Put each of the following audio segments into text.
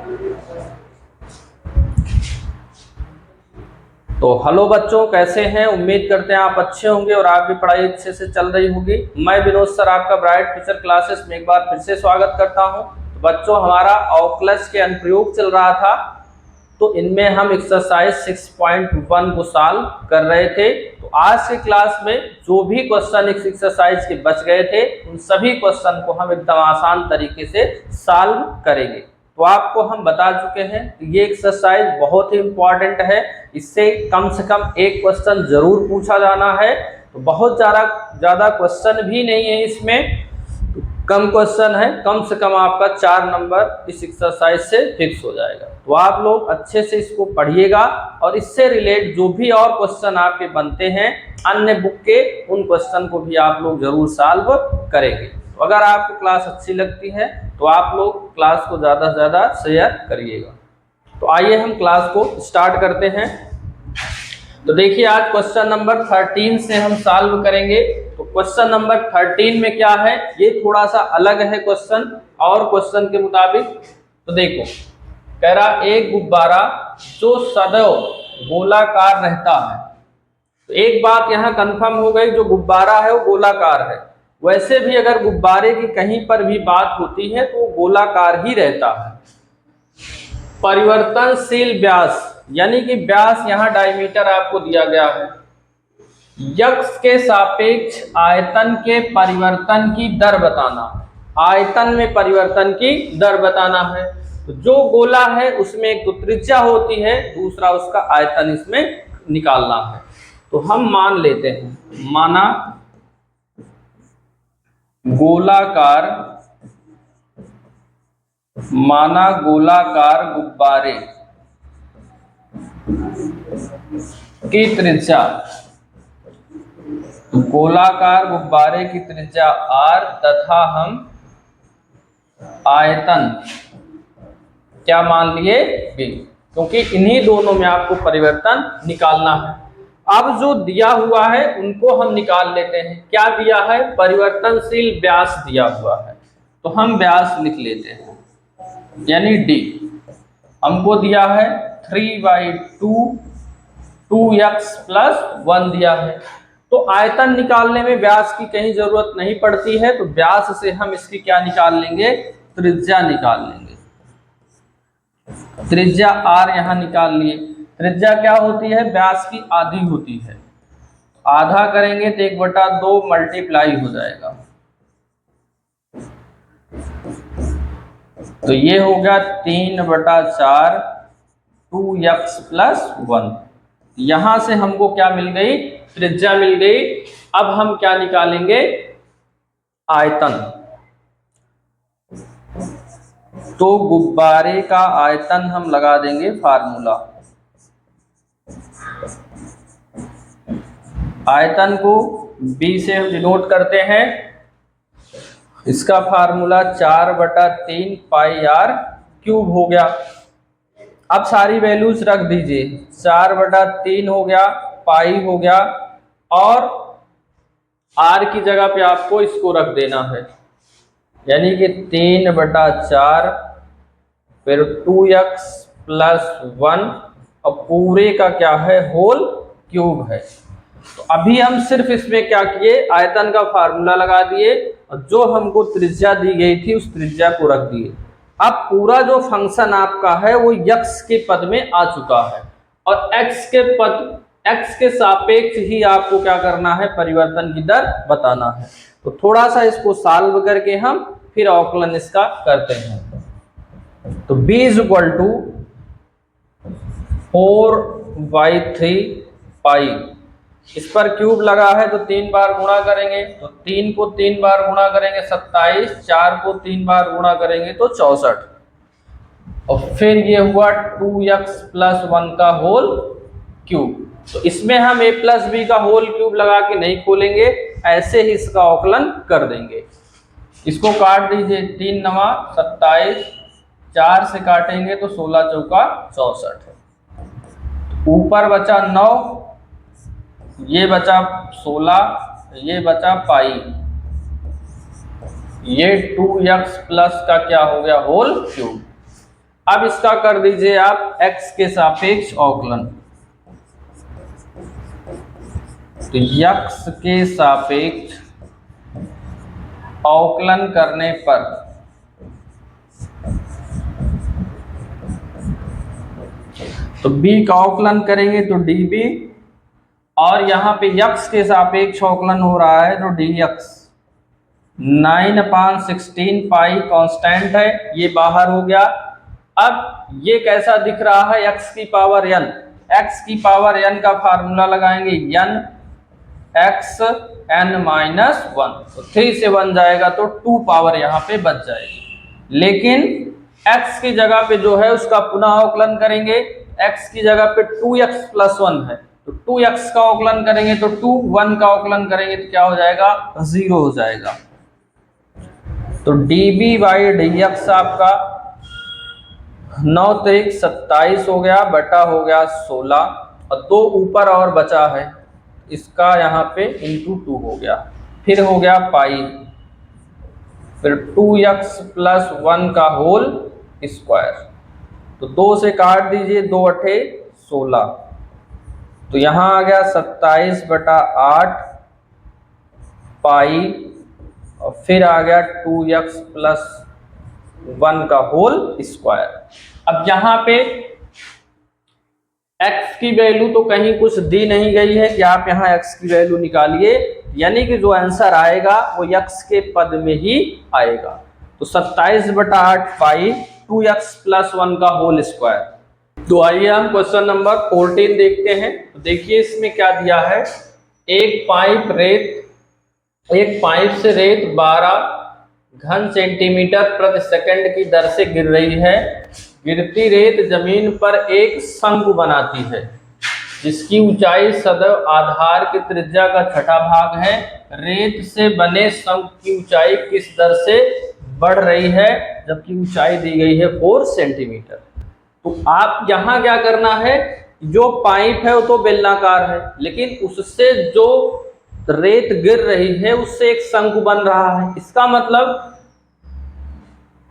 तो हेलो बच्चों, कैसे हैं? उम्मीद करते हैं आप अच्छे होंगे और आपकी पढ़ाई अच्छे से चल रही होगी। मैं विनोद सर आपका ब्राइट फ्यूचर क्लासेस में एक बार फिर से स्वागत करता हूं। तो बच्चों, हमारा अवकलज के अनुप्रयोग चल रहा था, तो इनमें हम एक्सरसाइज 6.1 को सॉल्व कर रहे थे। तो आज के क्लास में जो भी क्वेश्चन इस एक्सरसाइज के बच गए थे, उन सभी क्वेश्चन को हम एकदम आसान तरीके से सॉल्व करेंगे। तो आपको हम बता चुके हैं ये एक्सरसाइज बहुत ही इंपॉर्टेंट है, इससे कम से कम एक क्वेश्चन जरूर पूछा जाना है। तो बहुत ज़्यादा क्वेश्चन भी नहीं है इसमें, कम क्वेश्चन है, कम से कम आपका 4 नंबर इस एक्सरसाइज से फिक्स हो जाएगा। तो आप लोग अच्छे से इसको पढ़िएगा और इससे रिलेट जो भी और क्वेश्चन आपके बनते हैं अन्य बुक के, उन क्वेश्चन को भी आप लोग जरूर सॉल्व करेंगे। तो अगर आपको क्लास अच्छी लगती है तो आप लोग क्लास को ज़्यादा से ज़्यादा शेयर करिएगा। तो आइए हम क्लास को स्टार्ट करते हैं। तो देखिए, आज क्वेश्चन नंबर 13 से हम सॉल्व करेंगे। तो क्वेश्चन नंबर 13 में क्या है, ये थोड़ा सा अलग है क्वेश्चन और क्वेश्चन के मुताबिक। तो देखो, कह रहा एक गुब्बारा जो सदैव गोलाकार रहता है। तो एक बात यहाँ कंफर्म हो गई, जो गुब्बारा है वो गोलाकार है। वैसे भी अगर गुब्बारे की कहीं पर भी बात होती है तो वो गोलाकार ही रहता है। परिवर्तनशील व्यास, यानी कि व्यास यहाँ डायमीटर आपको दिया गया है। यक्स के सापेक्ष आयतन के परिवर्तन की दर बताना, आयतन में परिवर्तन की दर बताना है। तो जो गोला है उसमें एक तो त्रिज्या होती है, दूसरा उसका आयतन इसमें निकालना है। तो हम मान लेते हैं, माना गोलाकार गुब्बारे की त्रिज्या, गोलाकार गुब्बारे की त्रिज्या r तथा हम आयतन क्या मान लिए b, क्योंकि इन्हीं दोनों में आपको परिवर्तन निकालना है। अब जो दिया हुआ है उनको हम निकाल लेते हैं। क्या दिया है? परिवर्तनशील व्यास दिया हुआ है, तो हम व्यास लिख लेते हैं, यानी d हमको दिया है 3/2 2x + 1 दिया है। तो आयतन निकालने में व्यास की कहीं जरूरत नहीं पड़ती है, तो व्यास से हम इसकी क्या निकाल लेंगे? त्रिज्या निकाल लेंगे। त्रिज्या r यहाँ निकाल लिए। त्रिज्या क्या होती है? व्यास की आधी होती है। आधा करेंगे तो 1/2 मल्टीप्लाई हो जाएगा, तो ये हो गया 3/4 2x + 1। यहां से हमको क्या मिल गई? त्रिज्या मिल गई। अब हम क्या निकालेंगे? आयतन। तो गुब्बारे का आयतन हम लगा देंगे फार्मूला। आयतन को b से हम डिनोट करते हैं। इसका फार्मूला 4/3 πr³ हो गया। अब सारी वैल्यूज रख दीजिए, 4/3 हो गया, पाई हो गया, और r की जगह पे आपको इसको रख देना है, यानी कि 3/4 फिर 2x + 1 और पूरे का क्या है? होल क्यूब है। तो अभी हम सिर्फ इसमें क्या किए? आयतन का फार्मूला लगा दिए और जो हमको त्रिज्या दी गई थी उस त्रिज्या को रख दिए। अब पूरा जो फंक्शन आपका है वो x के पद में आ चुका है, और x के सापेक्ष ही आपको क्या करना है? परिवर्तन की दर बताना है। तो थोड़ा सा इसको सॉल्व करके हम फिर अवकलन इसका करते हैं। तो b = 4/3 पाई, इस पर क्यूब लगा है तो 3 बार गुणा करेंगे, तो 3 को 3 बार गुणा करेंगे 27, 4 को 3 बार गुणा करेंगे तो 64, और फिर ये हुआ 2x + 1 का होल क्यूब। तो इसमें हम a + b का होल क्यूब लगा के नहीं खोलेंगे, ऐसे ही इसका अवकलन कर देंगे। इसको काट दीजिए, 3 × 9 = 27, 4 से काटेंगे तो 16 × 4 = 64 है। ऊपर बचा 9, ये बचा 16, ये बचा पाई, ये 2x प्लस का क्या हो गया? Whole cube. अब इसका कर दीजिए आप x के सापेक्ष अवकलन। तो x के सापेक्ष अवकलन करने पर तो b का अवकलन करेंगे तो db, और यहाँ पे x के सापेक्ष अवकलन हो रहा है तो dx। 9/16 पाई कांस्टेंट है, ये बाहर हो गया। अब ये कैसा दिख रहा है, x की पावर n। x की पावर n का फार्मूला लगाएंगे n x n-1, तो 3 से 1 जाएगा तो 2 पावर यहाँ पे बच जाएगी। लेकिन x की जगह पे जो है उसका पुनः अवकलन करेंगे, x की जगह पे 2x + 1 है तो 2x का अवकलन करेंगे तो 2, 1 का अवकलन करेंगे तो क्या हो जाएगा, 0 हो जाएगा। तो dB/dx आपका 9 × 27 हो गया, बटा हो गया 16, और 2 ऊपर और बचा है, इसका यहाँ पे × 2 हो गया, फिर हो गया पाई, फिर 2x + 1 का होल स्क्वायर। तो 2 से काट दीजिए, 2 × 8 = 16, तो यहाँ आ गया 27/8 पाई, और फिर आ गया 2x + 1 का होल स्क्वायर। अब यहाँ पे x की वैल्यू तो कहीं कुछ दी नहीं गई है कि आप यहाँ x की वैल्यू निकालिए, यानी कि जो आंसर आएगा वो x के पद में ही आएगा। तो 27/8 पाई 2x + 1 का होल स्क्वायर। तो आइए हम क्वेश्चन नंबर 14 देखते हैं। तो देखिए इसमें क्या दिया है, एक पाइप से रेत 12 घन सेंटीमीटर प्रति सेकंड की दर से गिर रही है। गिरती रेत जमीन पर एक शंकु बनाती है जिसकी ऊंचाई सदैव आधार की त्रिज्या का 6ठा भाग है। रेत से बने शंकु की ऊंचाई किस दर से बढ़ रही है, जबकि ऊंचाई दी गई है 4 सेंटीमीटर। तो आप यहाँ क्या करना है, जो पाइप है वो तो बेलनाकार है, लेकिन उससे जो रेत गिर रही है उससे एक शंकु बन रहा है। इसका मतलब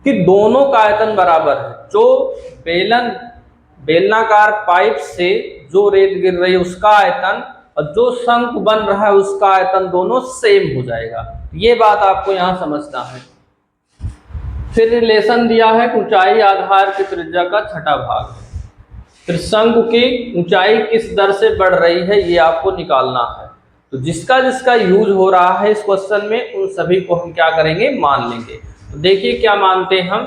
कि दोनों का आयतन बराबर है। जो बेलनाकार पाइप से जो रेत गिर रही है उसका आयतन और जो शंकु बन रहा है उसका आयतन दोनों सेम हो जाएगा। ये बात आपको यहाँ समझना है। फिर रिलेशन दिया है, ऊंचाई आधार की त्रिज्या का 6ठा भाग है। फिर शंकु की ऊंचाई किस दर से बढ़ रही है ये आपको निकालना है। तो जिसका जिसका यूज हो रहा है इस क्वेश्चन में उन सभी को हम क्या करेंगे, मान लेंगे। तो देखिए क्या मानते हैं हम,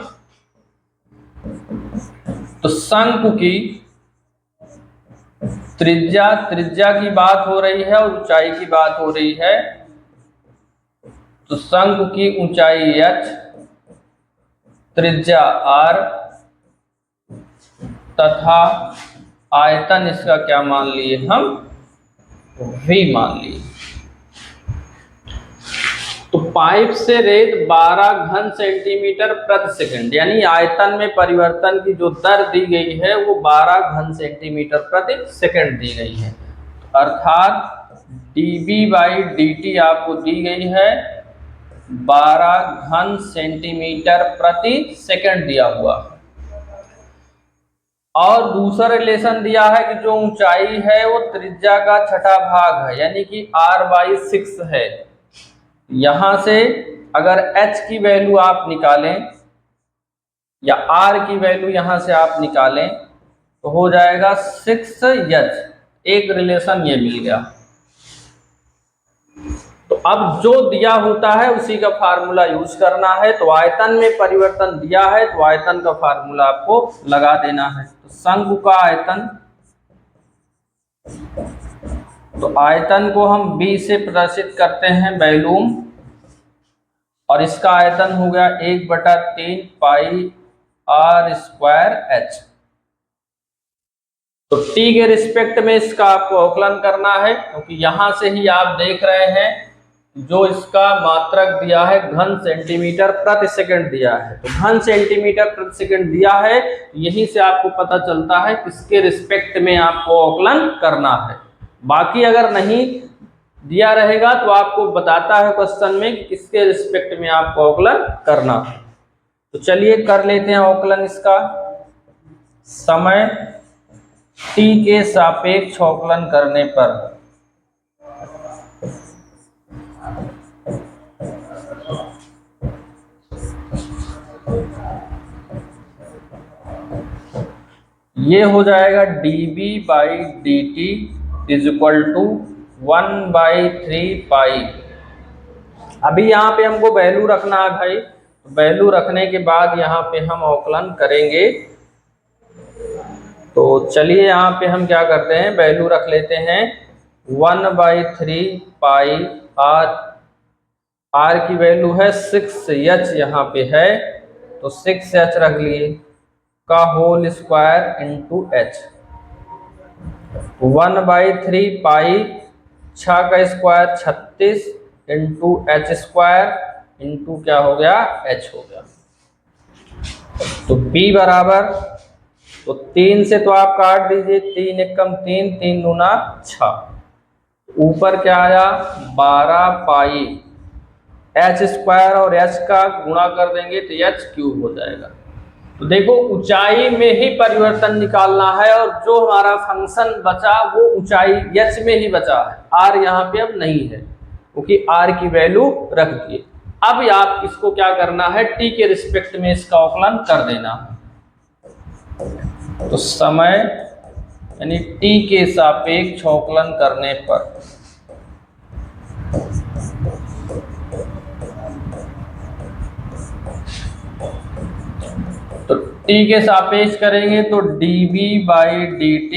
तो शंकु की त्रिज्या की बात हो रही है और ऊंचाई की बात हो रही है। तो शंकु की ऊंचाई h, त्रिज्या r तथा आयतन इसका क्या मान लिए हम, v मान लिए। तो पाइप से रेत 12 घन सेंटीमीटर प्रति सेकंड, यानी आयतन में परिवर्तन की जो दर दी गई है वो 12 घन सेंटीमीटर प्रति सेकंड दी गई है। अर्थात dB/dt आपको दी गई है 12 घन सेंटीमीटर प्रति सेकंड दिया हुआ। और दूसरा रिलेशन दिया है कि जो ऊंचाई है वो त्रिज्या का 6ठा भाग है, यानी कि r/6 है। यहां से अगर h की वैल्यू आप निकालें या r की वैल्यू यहां से आप निकालें तो हो जाएगा 6h। एक रिलेशन ये मिल गया। तो अब जो दिया होता है उसी का फार्मूला यूज करना है। तो आयतन में परिवर्तन दिया है तो आयतन का फार्मूला आपको लगा देना है। तो शंकु का आयतन, तो आयतन को हम b से प्रदर्शित करते हैं वॉल्यूम, और इसका आयतन हो गया 1/3 पाई r²h। तो t के रिस्पेक्ट में इसका आपको अवकलन करना है, क्योंकि यहां से ही आप देख रहे हैं जो इसका मात्रक दिया है घन सेंटीमीटर प्रति सेकंड दिया है। तो घन सेंटीमीटर प्रति सेकंड दिया है, यहीं से आपको पता चलता है किसके रिस्पेक्ट में आपको अवकलन करना है। बाकी अगर नहीं दिया रहेगा तो आपको बताता है क्वेश्चन में कि किसके रिस्पेक्ट में आपको अवकलन करना है। तो चलिए कर लेते हैं अवकलन इसका। समय t के सापेक्ष अवकलन करने पर ये हो जाएगा dB/dt इज इक्वल टू 1/3 पाई। अभी यहाँ पे हमको वैल्यू रखना है भाई, वैल्यू रखने के बाद यहाँ पे हम अवकलन करेंगे। तो चलिए यहाँ पे हम क्या करते हैं, वैल्यू रख लेते हैं 1/3 पाई r की वैल्यू है 6h यहाँ पे है, तो 6h रख लिए का होल स्क्वायर इंटू h। 1/3 पाई 6 का square 36 into h square into क्या हो गया h हो गया। तो b बराबर, तो 3 से तो आप काट दीजिए, 3 एकम 3, 3 दूना 6, ऊपर क्या आया 12 पाई h स्क्वायर और h का गुणा कर देंगे तो h क्यूब हो जाएगा। तो देखो ऊंचाई में ही परिवर्तन निकालना है और जो हमारा फंक्शन बचा वो ऊंचाई h में ही बचा है, r यहाँ पे अब नहीं है क्योंकि r की वैल्यू रख दिए। अब आप इसको क्या करना है, t के रिस्पेक्ट में इसका अवकलन कर देना है। तो समय यानी t के सापेक्ष अवकलन करने पर तो t के सापेक्ष करेंगे तो dB/dt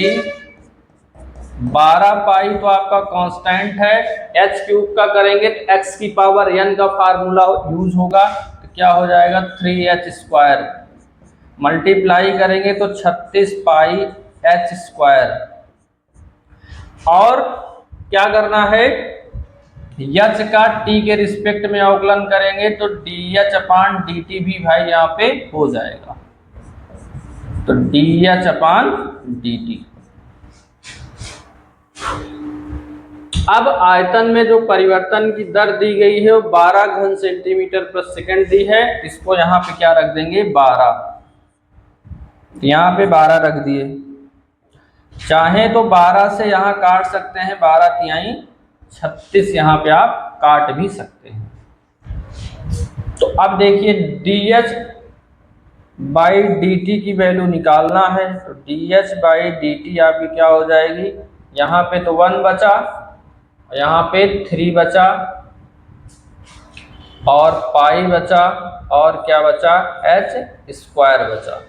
12 पाई तो आपका कांस्टेंट है, h क्यूब का करेंगे तो x की पावर n का फार्मूला यूज होगा, तो क्या हो जाएगा 3h स्क्वायर, मल्टीप्लाई करेंगे तो 36 पाई h स्क्वायर। और क्या करना है, h का t के रिस्पेक्ट में अवकलन करेंगे तो dH/dt भी भाई यहाँ पे हो जाएगा, तो dH/dt। अब आयतन में जो परिवर्तन की दर दी गई है वो 12 घन सेंटीमीटर प्रति सेकंड दी है, इसको यहाँ पे क्या रख देंगे 12, यहाँ पे 12 रख दिए। चाहे तो 12 से यहाँ काट सकते हैं, 12×3 36 यहाँ पे आप काट भी सकते हैं। तो अब देखिए dH/dt की वैल्यू निकालना है, तो dH/dt आपकी क्या हो जाएगी, यहाँ पे तो 1 बचा, यहाँ पे 3 बचा और पाई बचा और क्या बचा h स्क्वायर बचा,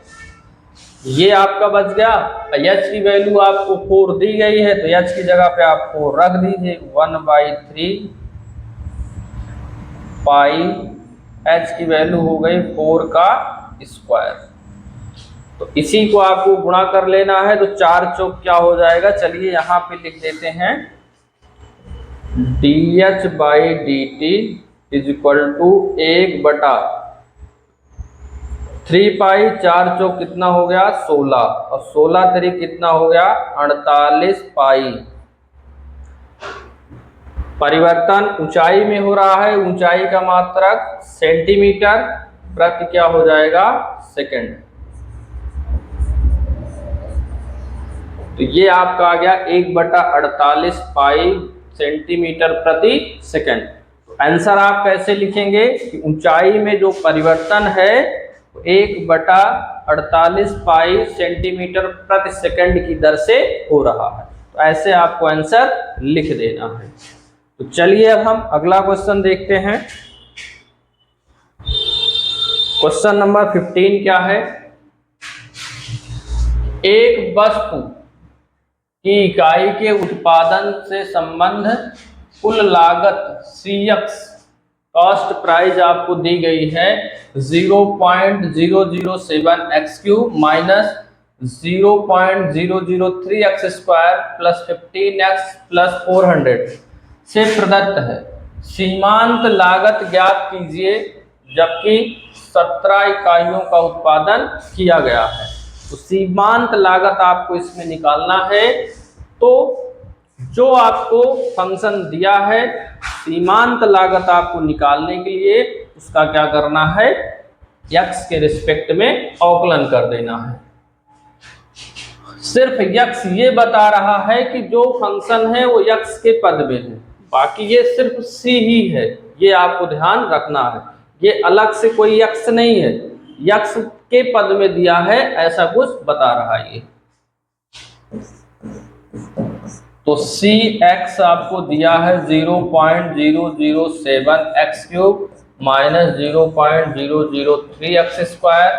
ये आपका बच गया। h की वैल्यू आपको 4 दी गई है तो h की जगह पे आप 4 रख दीजिए, 1/3 पाई h की वैल्यू हो गई 4 का स्क्वायर। तो इसी को आपको गुणा कर लेना है, तो 4 चौक क्या हो जाएगा, चलिए यहाँ पे लिख देते हैं dH/dt इज इक्वल टू 1/3 पाई 4 चौक कितना हो गया 16 और 16 3 कितना हो गया 48 पाई। परिवर्तन ऊंचाई में हो रहा है, ऊंचाई का मात्रक सेंटीमीटर प्रति क्या हो जाएगा सेकंड। तो ये आपका आ गया 1/48 पाई सेंटीमीटर प्रति सेकंड। आंसर आप कैसे लिखेंगे कि ऊंचाई में जो परिवर्तन है 1/48 पाई सेंटीमीटर प्रति सेकंड की दर से हो रहा है, तो ऐसे आपको आंसर लिख देना है। तो चलिए अब हम अगला क्वेश्चन देखते हैं। क्वेश्चन नंबर 15 क्या है, एक वस्तु की इकाई के उत्पादन से संबंध कुल लागत CX कॉस्ट प्राइस आपको दी गई है 0.007 x³ minus 0.003 x² plus 15x plus 400 से प्रदत्त है। सीमांत लागत ज्ञात कीजिए जबकि 17 इकाइयों का उत्पादन किया गया है। तो सीमांत लागत आपको इसमें निकालना है, तो जो आपको फंक्शन दिया है सीमांत लागत आपको निकालने के लिए उसका क्या करना है, x के रिस्पेक्ट में अवकलन कर देना है। सिर्फ यक्स ये बता रहा है कि जो फंक्शन है वो यक्स के पद में है, बाकी ये सिर्फ सी ही है, ये आपको ध्यान रखना है। ये अलग से कोई यक्स नहीं है, यक्स के पद में दिया है ऐसा कुछ बता रहा है ये। तो सी एक्स आपको दिया है 0.007 x cube minus 0.003 x square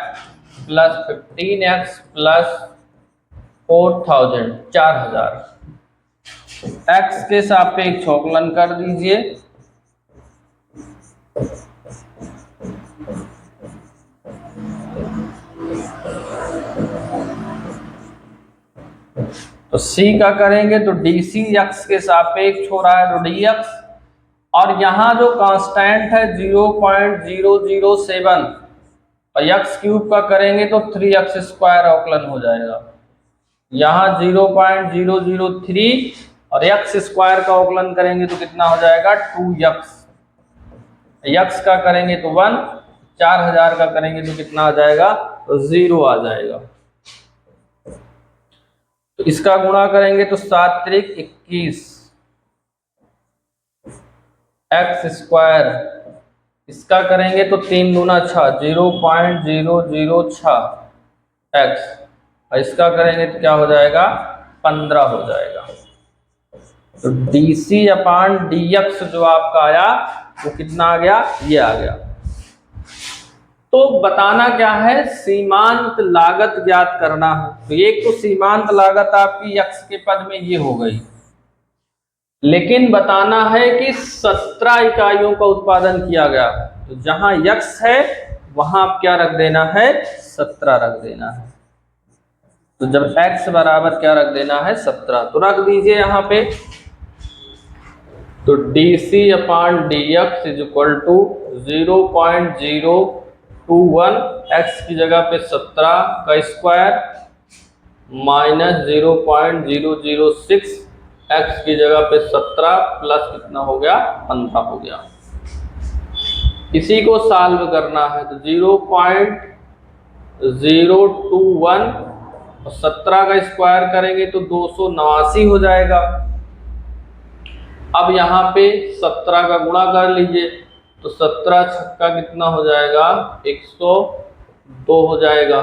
plus 15x plus 4000 x के सापेक्ष अवकलन कर दीजिए। तो c का करेंगे तो dc x के सापेक्ष हो रहा है तो dx, और यहाँ जो कांस्टेंट है 0.007 और x क्यूब का करेंगे तो 3x स्क्वायर अवकलन हो जाएगा। यहाँ 0.003 और x स्क्वायर का अवकलन करेंगे तो कितना हो जाएगा 2x, x का करेंगे तो 1, 4000 का करेंगे तो कितना आ जाएगा तो 0 आ जाएगा। तो इसका गुणा करेंगे तो 7 त्रिक 21 एक्स स्क्वायर, इसका करेंगे तो 3 दूना 6 0.006 एक्स, और इसका करेंगे तो क्या हो जाएगा 15 हो जाएगा। तो dc अपान dx जो आपका आया वो कितना आ गया, ये आ गया। तो बताना क्या है, सीमांत लागत ज्ञात करना है। तो एक तो सीमांत लागत आपकी x के पद में ये हो गई, लेकिन बताना है कि 17 इकाइयों का उत्पादन किया गया। तो जहां x है वहां आप क्या रख देना है 17 रख देना है। तो जब x बराबर क्या रख देना है 17, तो रख दीजिए यहाँ पे। तो dc upon dx is equal to 0.021 x की जगह पे 17 का स्क्वायर माइनस 0.006 x की जगह पे 17 प्लस कितना हो गया 15 हो गया। इसी को सॉल्व करना है तो 0.021 और 17 का स्क्वायर करेंगे तो 289 हो जाएगा। अब यहाँ पे 17 का गुणा कर लीजिए तो 17 छक्का कितना हो जाएगा 102 हो जाएगा,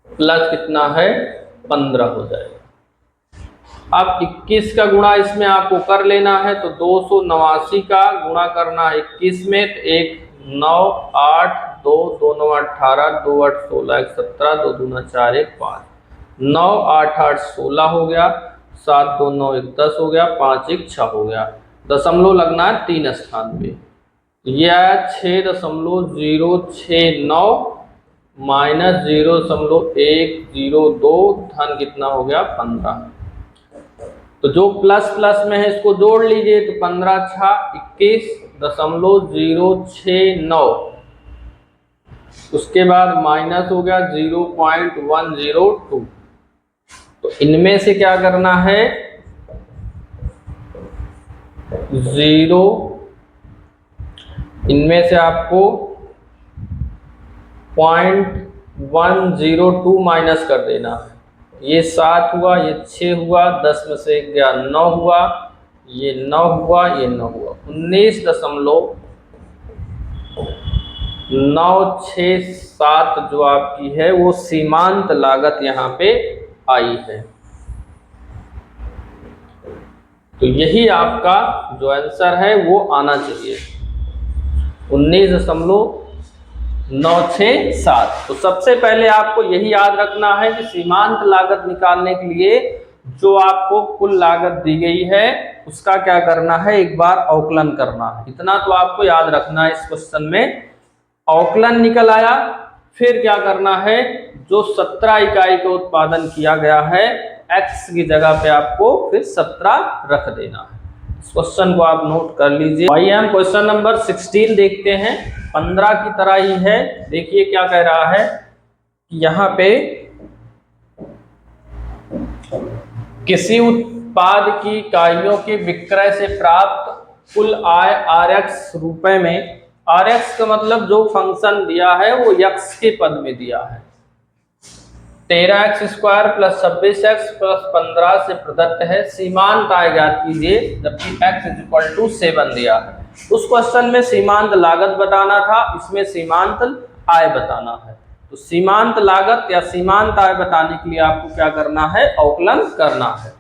प्लस कितना है 15 हो जाएगा। अब 21 का गुणा इसमें आपको कर लेना है तो 289 का गुणा करना है 21 में, तो 1 9 8 2 2 9 18 2 8 16 1 17 2 दूना 4 1 5 9 8 8 16 हो गया, 7 2 9 1 10 हो गया, 5 1 6 हो गया। दशमलव लगना है 3 स्थान पे, यह आया 6.069 माइनस 0.102 धन कितना हो गया 15। तो जो प्लस प्लस में है इसको जोड़ लीजिए तो 15 6 21.069, उसके बाद माइनस हो गया 0.102। तो इनमें से क्या करना है 0, इनमें से आपको 0.102 माइनस कर देना है। ये 7 हुआ, ये 6 हुआ, 10 में से 1 गया 9 हुआ, ये 9 हुआ, ये 9 हुआ, 19.967 जो आपकी है वो सीमांत लागत यहाँ पे आई है। तो यही आपका जो आंसर है वो आना चाहिए 19.967। तो सबसे पहले आपको यही याद रखना है कि सीमांत लागत निकालने के लिए जो आपको कुल लागत दी गई है उसका क्या करना है, एक बार अवकलन करना है। इतना तो आपको याद रखना है। इस क्वेश्चन में अवकलन निकल आया, फिर क्या करना है, जो 17 इकाई का उत्पादन किया गया है x की जगह पे आपको फिर 17 रख देना है। इस क्वेश्चन को आप नोट कर लीजिए। आइए हम क्वेश्चन नंबर 16 देखते हैं। 15 की तरह ही है। देखिए क्या कह रहा है कि यहाँ पे किसी उत्पाद की इकाइयों के विक्रय से प्राप्त कुल आय rx रुपए में, rx का मतलब जो फंक्शन दिया है वो x के पद में दिया है। 13x² प्लस 26x प्लस 15 से प्रदत्त है, सीमांत आय ज्ञात कीजिए, जबकि x इक्वल टू 7 दिया है। उस क्वेश्चन में सीमांत लागत बताना था, इसमें सीमांत आय बताना है। तो सीमांत लागत या सीमांत आय बताने के लिए आपको क्या करना है, अवकलन करना है।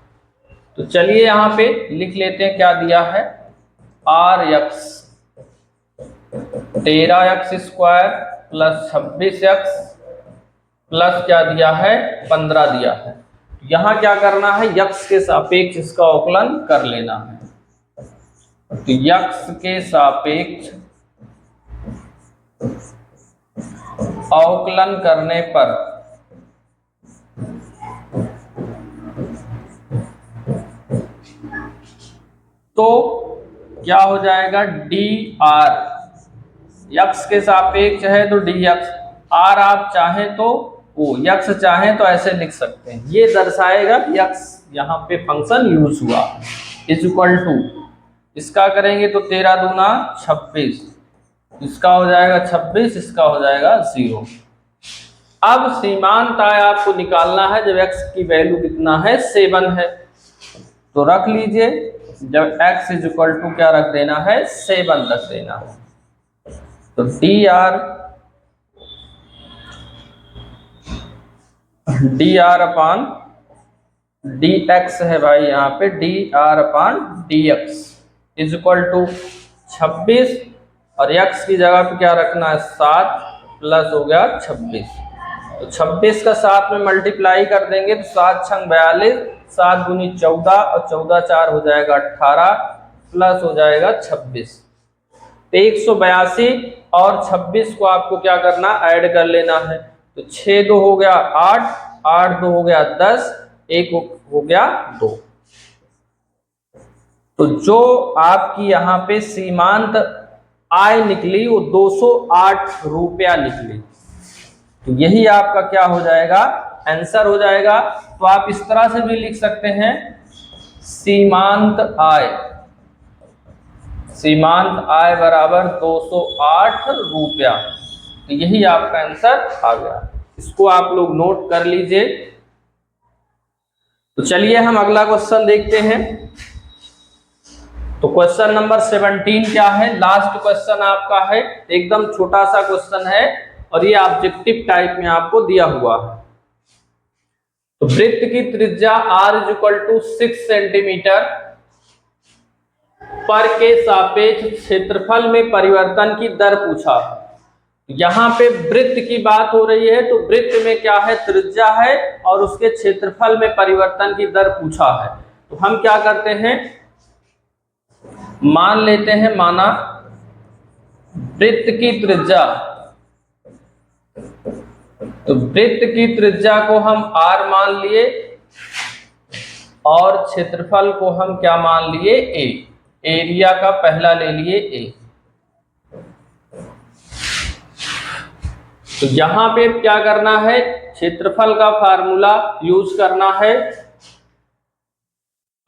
तो चलिए यहाँ पे लिख लेते हैं क्या दिया है, rx 13x² plus 26x plus क्या दिया है, 15 दिया है। यहाँ क्या करना है, यक्स के सापेक्ष इसका अवकलन कर लेना है। तो यक्स के सापेक्ष अवकलन करने पर तो क्या हो जाएगा, dr, यक्स के सापेक्ष है तो dx, r आप चाहें तो ओ यक्स चाहें तो ऐसे लिख सकते हैं, ये दर्शाएगा कि यक्स यहाँ पे फंक्शन यूज हुआ, इज इक्वल टू इसका करेंगे तो 13 दूना 26, इसका हो जाएगा 26, इसका हो जाएगा 0। अब सीमांत आय आपको निकालना है जब x की वैल्यू कितना है, 7 है। तो रख लीजिए, जब x इज इक्वल टू क्या रख देना है, 7 रख देना है। तो dr अपान dx है भाई, यहाँ पे dr upon dx is equal to 26 और x की जगह पे क्या रखना है, 7 प्लस हो गया 26। तो 26 का 7 में मल्टीप्लाई कर देंगे तो 7 छंग 42, 7 दूनी 14 और 14 4 हो जाएगा 18 प्लस हो जाएगा 26। तो 182 और 26 को आपको क्या करना, ऐड कर लेना है। तो 6 2 हो गया 8, 8 2 हो गया 10, 1 हो गया 2। तो जो आपकी यहाँ पे सीमांत आय निकली वो 208 रुपया निकली। तो यही आपका क्या हो जाएगा, आंसर हो जाएगा। तो आप इस तरह से भी लिख सकते हैं, सीमांत आय बराबर 208 रुपया। तो यही आपका आंसर आ गया, इसको आप लोग नोट कर लीजिए। तो चलिए हम अगला क्वेश्चन देखते हैं। तो क्वेश्चन नंबर 17 क्या है, लास्ट क्वेश्चन आपका है, एकदम छोटा सा क्वेश्चन है और ये ऑब्जेक्टिव टाइप में आपको दिया हुआ है। तो वृत्त की त्रिज्या r is equal to 6 centimetre पर के सापेक्ष क्षेत्रफल में परिवर्तन की दर पूछा। यहाँ पे वृत्त की बात हो रही है, तो वृत्त में क्या है, त्रिज्या है और उसके क्षेत्रफल में परिवर्तन की दर पूछा है। तो हम क्या करते हैं, मान लेते हैं, माना वृत्त की त्रिज्या, तो वृत्त की त्रिज्या को हम r मान लिए और क्षेत्रफल को हम क्या मान लिए, a, एरिया का पहला ले लिए a। तो यहां पे क्या करना है, क्षेत्रफल का फार्मूला यूज करना है।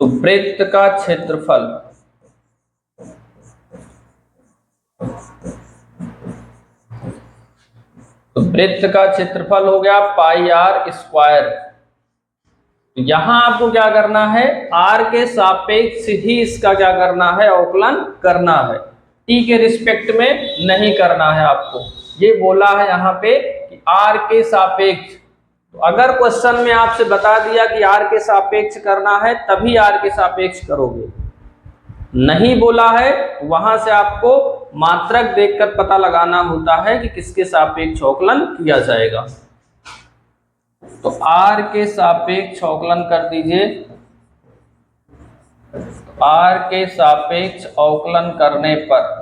तो वृत्त का क्षेत्रफल, तो वृत्त का क्षेत्रफल हो गया पाई r स्क्वायर। तो यहां आपको क्या करना है, r के सापेक्ष ही इसका क्या करना है, अवकलन करना है, t के रिस्पेक्ट में नहीं करना है आपको। ये बोला है यहाँ पे कि r के सापेक्ष। तो अगर क्वेश्चन में आपसे बता दिया कि r के सापेक्ष करना है तभी r के सापेक्ष करोगे, नहीं बोला है वहां से आपको मात्रक देखकर पता लगाना होता है कि किसके सापेक्ष अवकलन किया जाएगा। तो r के सापेक्ष अवकलन कर दीजिए। r के सापेक्ष अवकलन करने पर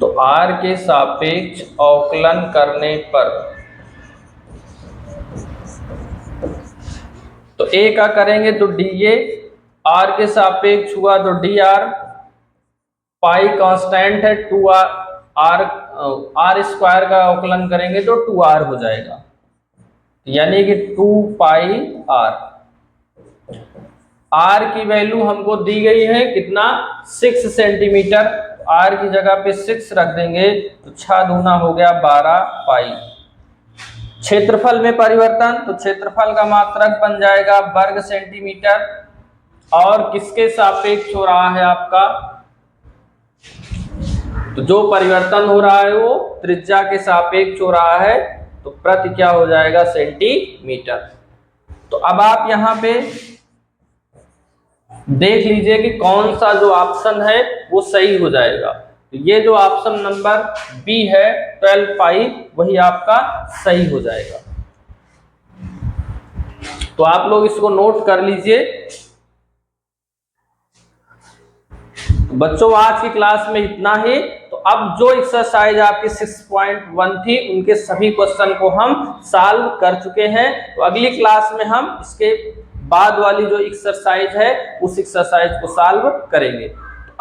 तो r के सापेक्ष अवकलन करने पर तो a का करेंगे तो dA, r के सापेक्ष हुआ तो dr, पाई कांस्टेंट है 2r, r स्क्वायर का अवकलन करेंगे तो 2r हो जाएगा, यानी कि 2 पाई r। आर की वैल्यू हमको दी गई है कितना 6 सेंटीमीटर। आर की जगह पे 6 रख देंगे तो 6 दूना हो गया 12 पाई। क्षेत्रफल में परिवर्तन, तो क्षेत्रफल का मात्रक बन जाएगा वर्ग सेंटीमीटर और किसके सापेक्ष हो रहा है आपका, तो जो परिवर्तन हो रहा है वो त्रिज्या के सापेक्ष हो रहा है, तो प्रति क्या हो जाएगा सेंटीमीटर। तो अब आप यहाँ पे देख लीजिए कि कौन सा जो ऑप्शन है वो सही हो जाएगा। तो ये जो ऑप्शन नंबर बी है 12 पाई वही आपका सही हो जाएगा। तो आप लोग इसको नोट कर लीजिए। तो बच्चों आज की क्लास में इतना ही। तो अब जो एक्सरसाइज आपकी 6.1 थी उनके सभी क्वेश्चन को हम सॉल्व कर चुके हैं। तो अगली क्लास में हम इसके बाद वाली जो एक्सरसाइज है उस एक्सरसाइज को सॉल्व करेंगे।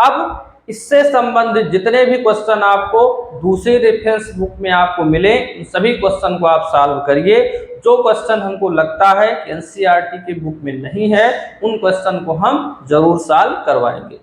अब इससे संबंधित जितने भी क्वेश्चन आपको दूसरी रेफरेंस बुक में आपको मिले उन सभी क्वेश्चन को आप सॉल्व करिए। जो क्वेश्चन हमको लगता है कि एनसीईआरटी की बुक में नहीं है उन क्वेश्चन को हम जरूर सॉल्व करवाएंगे।